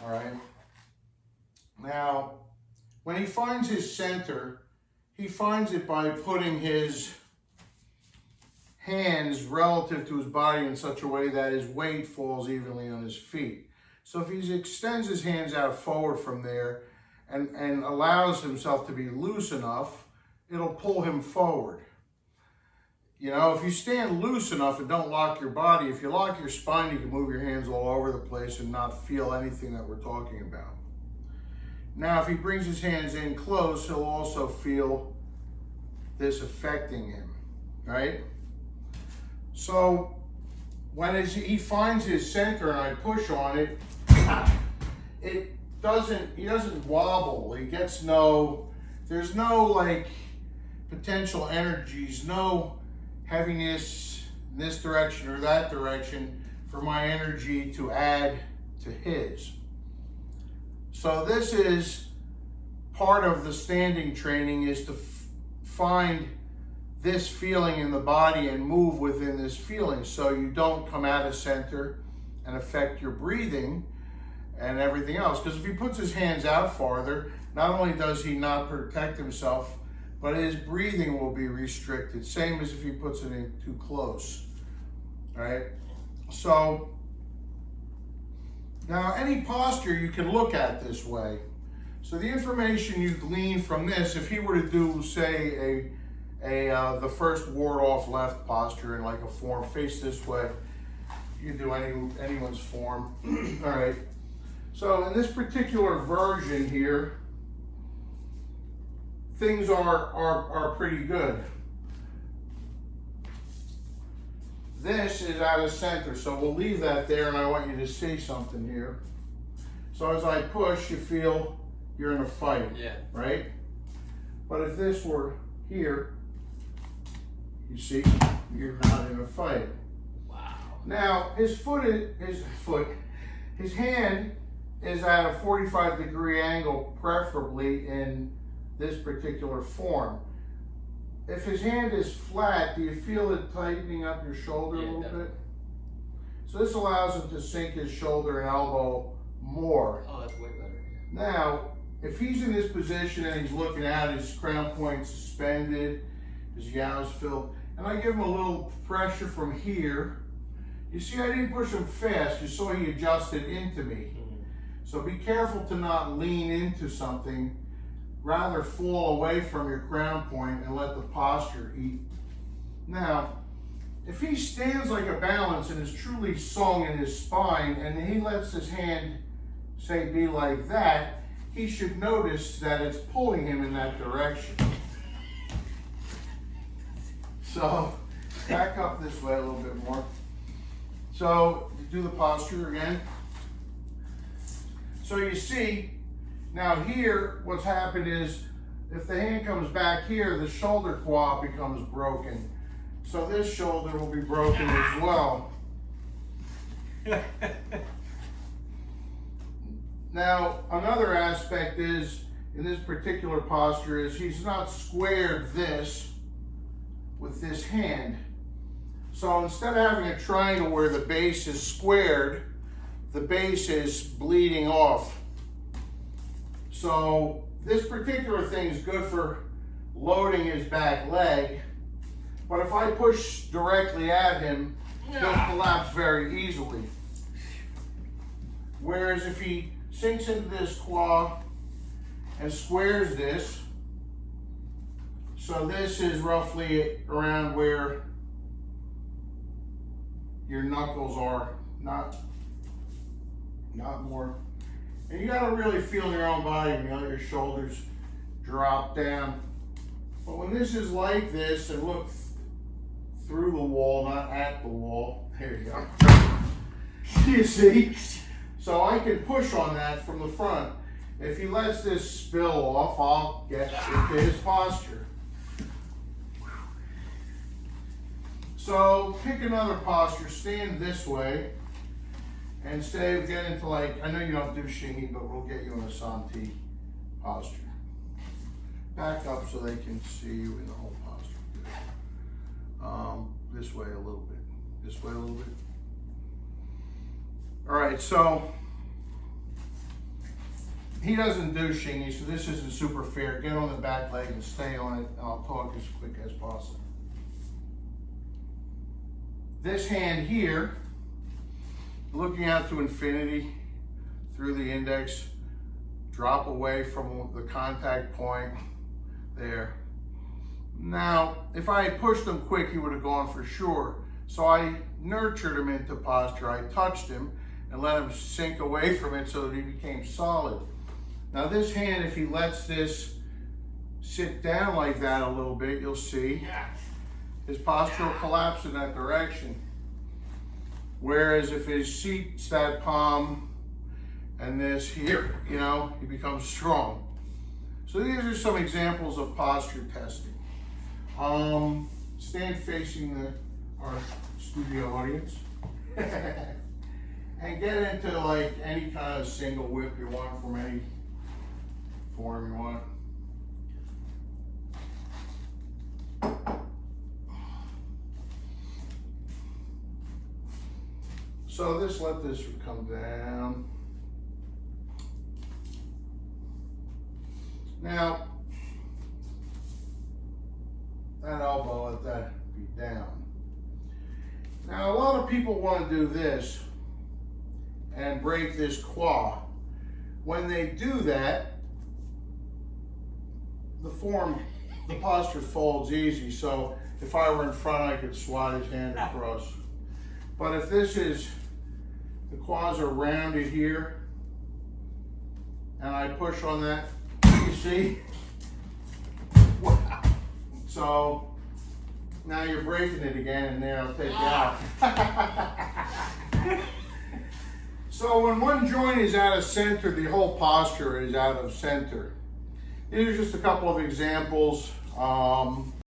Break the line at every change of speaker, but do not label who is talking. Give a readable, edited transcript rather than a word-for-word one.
all right? Now, when he finds his center, he finds it by putting his hands relative to his body in such a way that his weight falls evenly on his feet. So if he extends his hands out forward from there and allows himself to be loose enough, it'll pull him forward. You know, if you stand loose enough and don't lock your body, if you lock your spine, you can move your hands all over the place and not feel anything that we're talking about. Now, if he brings his hands in close, he'll also feel this affecting him, right? So when he finds his center and I push on it, he doesn't wobble. He gets there's no like potential energies, no heaviness in this direction or that direction for my energy to add to his. So this is part of the standing training, is to find this feeling in the body and move within this feeling so you don't come out of center and affect your breathing and everything else. Because if he puts his hands out farther, not only does he not protect himself, but his breathing will be restricted. Same as if he puts it in too close, right? So now any posture you can look at this way. So the information you glean from this, if he were to do, say, the first ward off left posture in like a form, face this way. You can do anyone's form. All right. So in this particular version here, things are pretty good. This is out of center, so we'll leave that there, and I want you to see something here. So as I push, you feel you're in a fight, right? But if this were here, you see, you're not in a fight.
Wow.
Now, his hand is at a 45-degree angle, preferably in this particular form. If his hand is flat, do you feel it tightening up your shoulder a little bit? So this allows him to sink his shoulder and elbow more.
Oh, that's way better.
Now, if he's in this position and he's looking out, his crown point suspended, his yow's filled, and I give him a little pressure from here, you see I didn't push him fast, you saw he adjusted into me. So be careful to not lean into something, rather fall away from your crown point and let the posture eat. Now, if he stands like a balance and is truly sung in his spine, and he lets his hand, say, be like that, he should notice that it's pulling him in that direction. So, back up this way a little bit more. So, do the posture again. So you see, now here, what's happened is, if the hand comes back here, the shoulder quad becomes broken. So this shoulder will be broken as well. Now, another aspect is, in this particular posture, is he's not squared this with this hand. So instead of having a triangle where the base is squared, the base is bleeding off. So this particular thing is good for loading his back leg, but if I push directly at him, he'll collapse very easily. Whereas if he sinks into this claw and squares this, so this is roughly around where your knuckles are, not more. And you gotta really feel in your own body when you let your shoulders drop down. But when this is like this, and look through the wall, not at the wall, there you go. You see? So I can push on that from the front. If he lets this spill off, I'll get into his posture. So pick another posture, stand this way, and say we get into, like, I know you don't do Shingi, but we'll get you in a Santi posture. Back up so they can see you in the whole posture. This way a little bit. This way a little bit. All right, so he doesn't do shingy, so this isn't super fair. Get on the back leg and stay on it, and I'll talk as quick as possible. This hand here, looking out to infinity through the index, drop away from the contact point there. Now, if I had pushed him quick, he would have gone for sure. So I nurtured him into posture. I touched him and let him sink away from it so that he became solid. Now this hand, if he lets this sit down like that a little bit, you'll see his posture will collapse in that direction. Whereas if his seat's that palm and this here, you know, he becomes strong. So these are some examples of posture testing. Stand facing our studio audience. And get into like any kind of single whip you want from any form you want. So let this come down. Now, that elbow, let that be down. Now, a lot of people want to do this and break this quad. When they do that, the posture folds easy. So if I were in front, I could swat his hand across. But if this is, the quads are rounded here, and I push on that, you see? Wow. So now you're breaking it again, and then I'll take you out. So when one joint is out of center, the whole posture is out of center. These are just a couple of examples.